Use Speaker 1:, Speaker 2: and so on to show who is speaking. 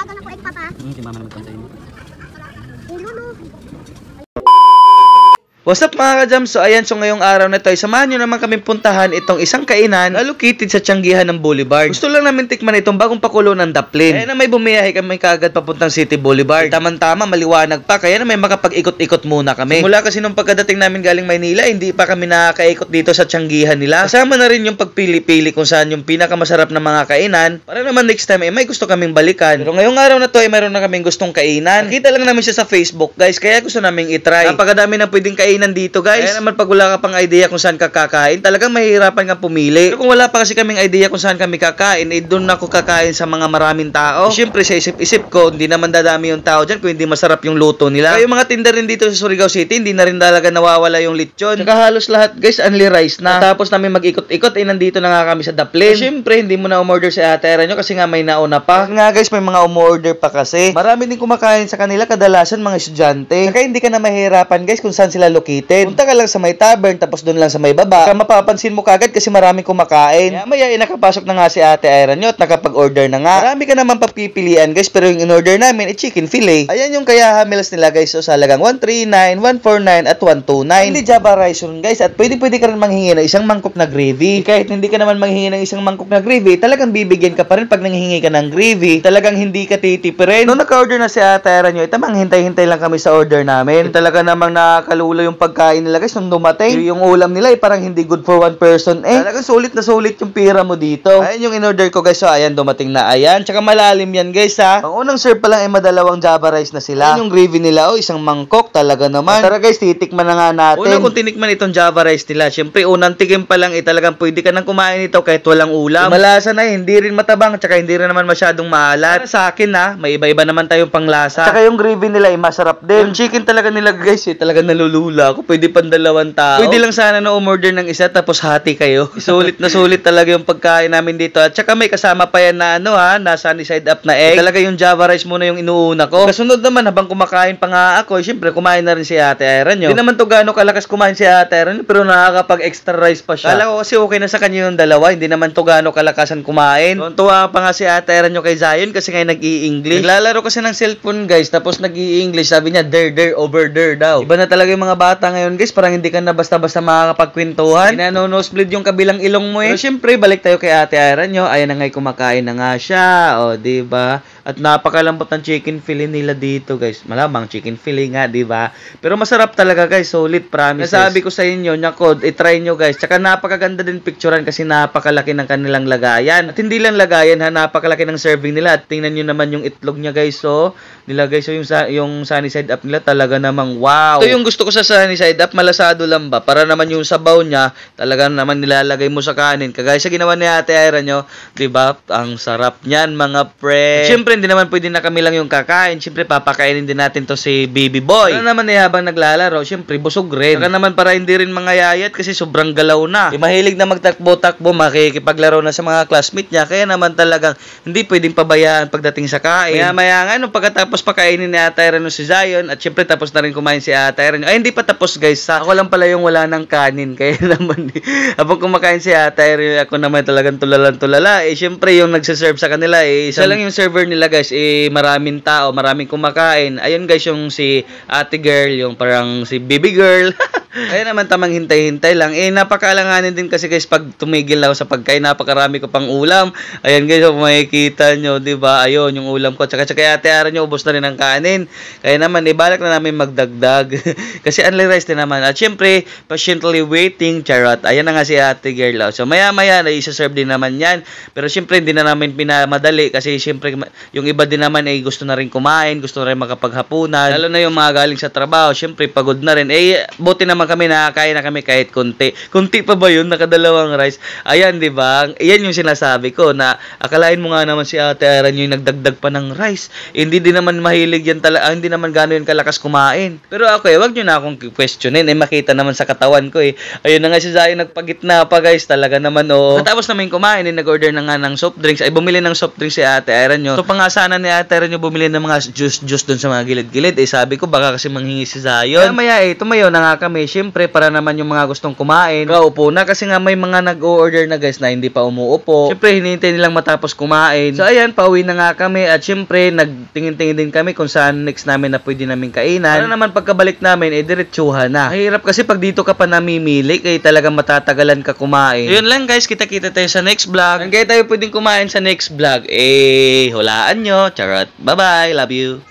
Speaker 1: Gagal ako ay papa.
Speaker 2: Si mama naman sa inyo.
Speaker 1: Lulu.
Speaker 3: What's up mga ka-jam? So ayan, so ngayong araw na ito ay samahan nyo naman kami puntahan itong isang kainan na located sa Tianggihan ng Boulevard. Gusto lang namin tikman itong bagong pakulo ng Daplin. Kaya na may bumiyahe kami kaagad papuntang City Boulevard. Tama-tama, maliwanag pa, kaya na may makapag-ikot-ikot muna kami. Simula kasi nung pagkadating namin galing Maynila, hindi pa kami nakakaikot dito sa Tianggihan nila. Kasama na rin yung pagpili-pili kung saan yung pinakamasarap na mga kainan para naman next time may gusto kaming balikan. Pero ngayong araw na to ay mayroon na kaming gustong kainan. Nakita lang namin siya sa Facebook guys, kaya gusto naming itry. Napakadami na pwedeng kainan dito guys. Kaya naman pag wala ka pang idea kung saan ka kakain, talagang mahihirapan kang pumili. Pero kung wala pa kasi kaming idea kung saan kami kakain, doon ako kakain sa mga maraming tao. Siyempre sa isip-isip ko, hindi naman dadami yung tao dyan kung hindi masarap yung luto nila. Kaya yung mga tinda rin dito sa Surigao City, hindi na rin talaga nawawala yung lechon. Saka halos lahat guys, only rice na. Tapos namin mag-ikot-ikot, nandito na nga kami sa Daplin. Siyempre, hindi mo na umorder sa ate nyo kasi nga may nauna pa. Nga guys, may mga umorder pa kasi. Marami din kumakain sa kanila, kadalasan mga estudyante. Kaya hindi ka na mahirapan guys kung saan sila located. Punta ka lang sa may tavern, tapos doon lang sa may baba. Kaya mapapansin mo kagad kasi maraming kumakain. Maya nakapasok na nga si ate Aaron nyo at nakapag-order na nga. Marami ka naman papipilian guys, pero yung in-order namin ay chicken fillet. Ayan yung kaya meals nila guys, so sa halagang 139, 149 at 129. Hindi Java rice yun guys, at pwede ka rin manghingi ng isang mangkok na gravy. Kahit hindi ka naman manghingi ng isang mangkok na gravy, talagang bibigyan ka pa rin pag nanghingi ka ng gravy. Talagang hindi ka titipirin. Nung naka-order na si ate Aaron nyo, tamang hintay-hintay lang kami sa order namin. Talaga namang nakakalula yung pagkain nila guys nung dumating. Yung ulam nila ay parang hindi good for one person. Talagang sulit na sulit yung pira mo dito. Ayan yung in-order ko guys. So ayan, dumating na. Ayan, tsaka malalim yan guys ha. Ang unang serve pa lang ay madalawang Java rice na sila. Ayan yung gravy nila. Isang mangkok talaga naman. Tara guys, titikman na nga natin. Una kung tinikman itong Java rice nila, syempre unang tikim pa lang talagang pwede ka nang kumain ito kahit walang ulam. Malasa na, hindi rin matabang, tsaka hindi rin naman masyadong maalat. Para sa akin ha, may iba-iba naman tayong panglasa. Tsaka yung gravy nila ay masarap din. Yung chicken talaga nila guys, talagang nalulula ako. Pwede pang dalawang tao. Pwede lang sana na umorder ng isa tapos hati kayo. Sulit na sulit talaga yung pagkain namin dito. At saka may kasama pa yan na na sunny side up na egg. Talaga yung Java rice muna yung inuuna ko. Kasunod naman habang kumakain pa nga ako, syempre kumain na rin si ate Aaron nyo. Hindi naman to gaano kalakas kumain si ate Aaron nyo, pero nakakapag extra rice pa siya. Kala ko kasi okay na sa kanya yung dalawa, hindi naman to gaano kalakasan kumain. Tuwa pa nga si ate Aaron nyo kay Zion kasi ngayon nag-i-English. Naglalaro kasi ng cellphone guys, tapos nag-i-English. Sabi niya, there, over there daw. Iba na talaga yung mga bata ngayon guys, parang hindi ka na basta-basta makakapagkwentuhan. Nosebleed yung kabilang ilong mo eh. Pero syempre, balik tayo kay ate Aaron nyo. Ayan na nga, kumakain na nga siya. O, diba? At napakalambot ng chicken fillet nila dito, guys. Malamang chicken fillet nga, diba? Pero masarap talaga, guys. Solid, promises. Nasabi ko sa inyo, nyakod, itry nyo, guys. Tsaka napakaganda din picturean kasi napakalaki ng kanilang lagayan. At hindi lang lagayan, ha? Napakalaki ng serving nila. At tingnan nyo naman yung itlog niya, guys. So, nilagay so yung sunny side up nila talaga namang wow. Ito yung gusto ko sa sunny side up, malasado lang ba? Para naman yung sabaw niya, talaga naman nilalagay mo sa kanin. Kagaya sa ginawa ni ate Aaron nyo, diba? Ang sarap niyan, mga pre. Siyempre, hindi naman pwede na kami lang yung kakain. Siyempre, papakainin din natin to si baby boy. Para naman habang naglalaro, siyempre, busog rin. Saka naman para hindi rin mga yayat kasi sobrang galaw na. Mahilig na magtakbo-takbo, makikipaglaro na sa mga classmate niya. Kaya naman talagang hindi pwedeng pabayaan pagdating sa kain. Maya nga, nung pagkatapos pakainin ni ate Aaron si Zion, at siyempre, tapos na rin kumain si ate Aaron. Ay, hindi pa tapos guys. Ako lang pala yung wala ng kanin. Kaya naman, habang kumakain si ate Aaron, ako naman talagang tulalan-tulala. Siyempre, yung nagsaserve sa kanila, isa lang yung server nila guys, maraming tao, maraming kumakain. Ayun guys, yung si ate girl, yung parang si baby girl. Ayun naman, tamang hintay-hintay lang. Napakaalanganin din kasi guys, pag tumigil ako sa pagkain, napakarami ko pang ulam. Ayan guys, kung makikita nyo, diba? Ayun, yung ulam ko. Tsaka ate Aaron nyo, ubos na rin ang kanin. Kaya naman, balak na namin magdagdag. Kasi only rice din naman. At syempre, patiently waiting, charot. Ayan na nga si ate girl. So, maya-maya, isa-serve din naman yan. Pero syempre, hindi na namin pinamadali. Kasi syempre, yung iba din naman ay gusto na rin kumain, gusto na rin makapaghapunan. Lalo na yung mga galing sa trabaho, syempre, pagod na rin. Buti naman kami, nakakain na kami kahit konti. Konti pa ba yun? Nakadalawang rice. Ayan, di ba? Iyan yung sinasabi ko na akalain mo nga naman si ate Aaron yung nagdagdag pa ng rice. Hindi din naman mahilig yan talaga. Hindi naman gano'n yung kalakas kumain. Pero ako wag nyo na akong questionin. Makita naman sa katawan ko Ayun na nga si Zion, nagpagitna pa guys. Talaga naman Tapos namin kumain, nag-order na nga ng soft drinks. Ay bumili ng soft drinks si Ate Aaron nyo. So pangasana ni Ate Aaron nyo bumili ng mga juice doon sa mga gilid-gilid. Sabi ko baka kasi manghingi si Zion. Kaya maya tumayo na nga kami. Siyempre para naman yung mga gustong kumain, kaupo na kasi nga may mga nag-order na guys na hindi pa umuupo. Siyempre hinihintay nilang matapos kumain. So ayan, pauwi na nga kami at siyempre nagtingin-tingin din kami kung saan next namin na pwede namin kainan. Para naman pagkabalik namin, diretsuhan na. Mahirap kasi pag dito ka pa namimili, kaya talagang matatagalan ka kumain. So, yun lang guys, kita-kita tayo sa next vlog. Kaya tayo pwedeng kumain sa next vlog, hulaan nyo. Charot. Bye-bye. Love you.